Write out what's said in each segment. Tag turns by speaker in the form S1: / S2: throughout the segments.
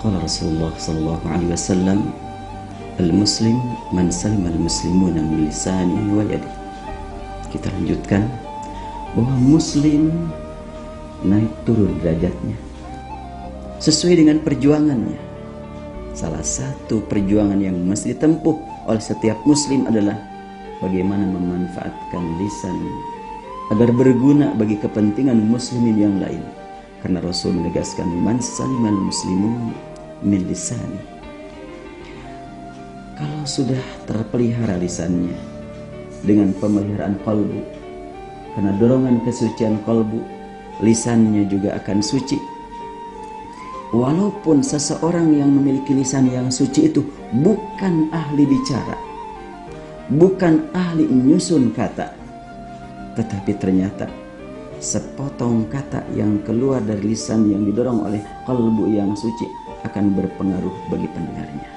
S1: Qala Rasulullah sallallahu alaihi wasallam, al-muslim man salima al-muslimuna min lisanihi wa yadihi. Kita lanjutkan bahwa muslim naik turun derajatnya sesuai dengan perjuangannya. Salah satu perjuangan yang mesti ditempuh oleh setiap muslim adalah bagaimana memanfaatkan lisan agar berguna bagi kepentingan muslimin yang lain. Karena Rasul menegaskan man salimal muslimun min lisani. Kalau sudah terpelihara lisannya dengan pemeliharaan qalbu, karena dorongan kesucian qalbu, lisannya juga akan suci. Walaupun seseorang yang memiliki lisan yang suci itu bukan ahli bicara, bukan ahli nyusun kata, tetapi ternyata sepotong kata yang keluar dari lisan yang didorong oleh qalbu yang suci akan berpengaruh bagi pendengarnya.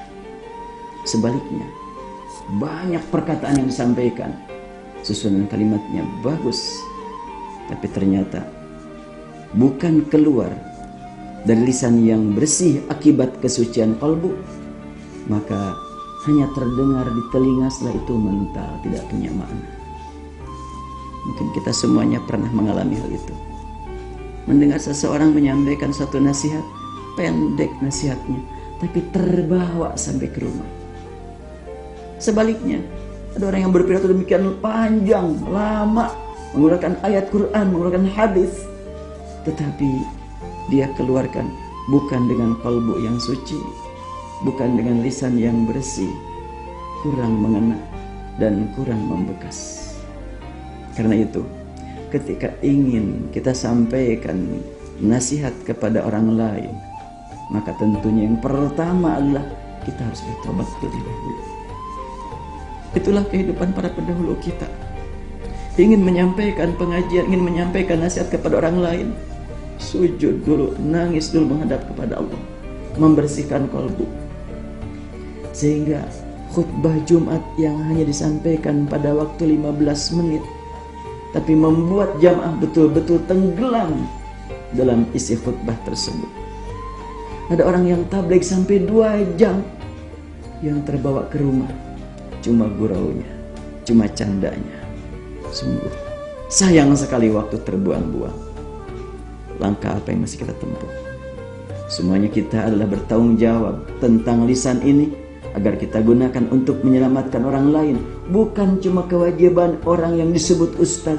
S1: Sebaliknya, banyak perkataan yang disampaikan, susunan kalimatnya bagus, tapi ternyata bukan keluar dari lisan yang bersih akibat kesucian kalbu, maka hanya terdengar di telinga, setelah itu mental, tidak punya makna. Mungkin kita semuanya pernah mengalami hal itu. Mendengar seseorang menyampaikan suatu nasihat, pendek nasihatnya, tapi terbawa sampai ke rumah. Sebaliknya, ada orang yang berpidato demikian panjang, lama, menggunakan ayat Quran, menggunakan hadis, tetapi dia keluarkan bukan dengan kalbu yang suci, bukan dengan lisan yang bersih, kurang mengena dan kurang membekas. Karena itu, ketika ingin kita sampaikan nasihat kepada orang lain, maka tentunya yang pertama adalah kita harus bertobat terlebih dahulu. Itulah kehidupan para pendahulu kita. Ingin menyampaikan pengajian, ingin menyampaikan nasihat kepada orang lain, sujud dulu, nangis dulu menghadap kepada Allah, membersihkan kalbu. Sehingga khutbah Jumat yang hanya disampaikan pada waktu 15 menit, tapi membuat jamaah betul-betul tenggelam dalam isi khutbah tersebut. Ada orang yang tabligh sampai 2 jam, yang terbawa ke rumah cuma guraunya, cuma candanya. Sungguh sayang sekali waktu terbuang-buang. Langkah apa yang masih kita tempuh? Semuanya kita adalah bertanggung jawab tentang lisan ini agar kita gunakan untuk menyelamatkan orang lain. Bukan cuma kewajiban orang yang disebut ustaz,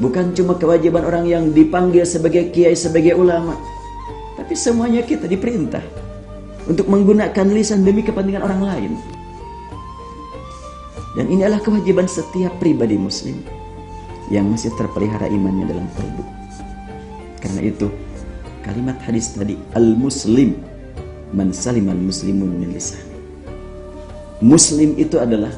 S1: bukan cuma kewajiban orang yang dipanggil sebagai kiai, sebagai ulama, tapi semuanya kita diperintah untuk menggunakan lisan demi kepentingan orang lain. Dan ini adalah kewajiban setiap pribadi muslim yang masih terpelihara imannya dalam kalbu. Karena itu, kalimat hadis tadi, al-muslim man salimal muslimun min lisani. Muslim itu adalah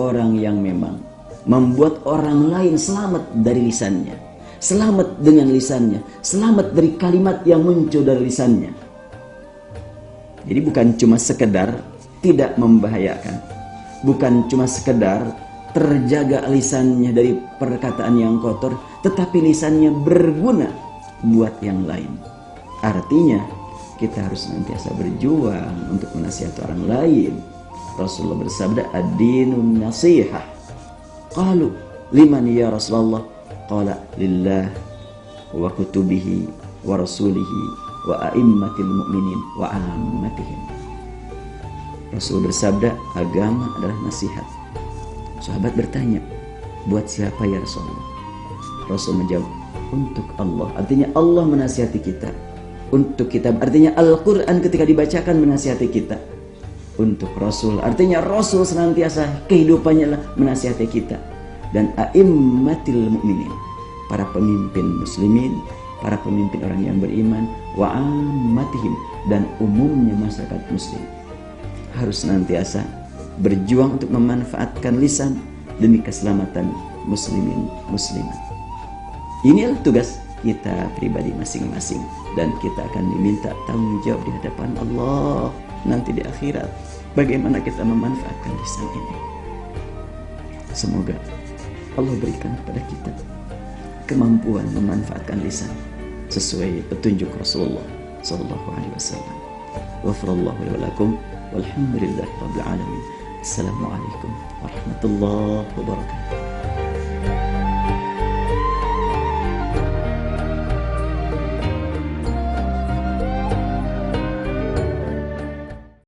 S1: orang yang memang membuat orang lain selamat dari lisannya, selamat dengan lisannya, selamat dari kalimat yang muncul dari lisannya. Jadi bukan cuma sekedar tidak membahayakan, bukan cuma sekedar terjaga lisannya dari perkataan yang kotor, tetapi lisannya berguna buat yang lain. Artinya kita harus senantiasa berjuang untuk menasihati orang lain. Rasulullah bersabda, ad-dinun nasihah. Qalu liman ya Rasulullah? Qala lillah wa kutubihi wa rasulihi wa a'immatil mu'minin wa ammatihim. Rasul bersabda, agama adalah nasihat. Sahabat bertanya, buat siapa ya Rasulullah? Rasul menjawab, untuk Allah. Artinya Allah menasihati kita. Untuk kita, artinya Al-Quran ketika dibacakan menasihati kita. Untuk Rasul, artinya Rasul senantiasa kehidupannya adalah menasihati kita. Dan a'immatil mu'minin, para pemimpin muslimin, para pemimpin orang yang beriman, wa ammatihim, dan umumnya masyarakat muslim, harus senantiasa berjuang untuk memanfaatkan lisan demi keselamatan muslimin muslimat. Inilah tugas kita pribadi masing-masing, dan kita akan diminta tanggung jawab di hadapan Allah nanti di akhirat, bagaimana kita memanfaatkan lisan ini. Semoga Allah berikan kepada kita kemampuan memanfaatkan lisan sesuai petunjuk Rasulullah sallallahu alaihi wasallam. Ghafarallahu li wa lakum walhamdulillahi rabbil alamin. Assalamualaikum warahmatullahi wabarakatuh.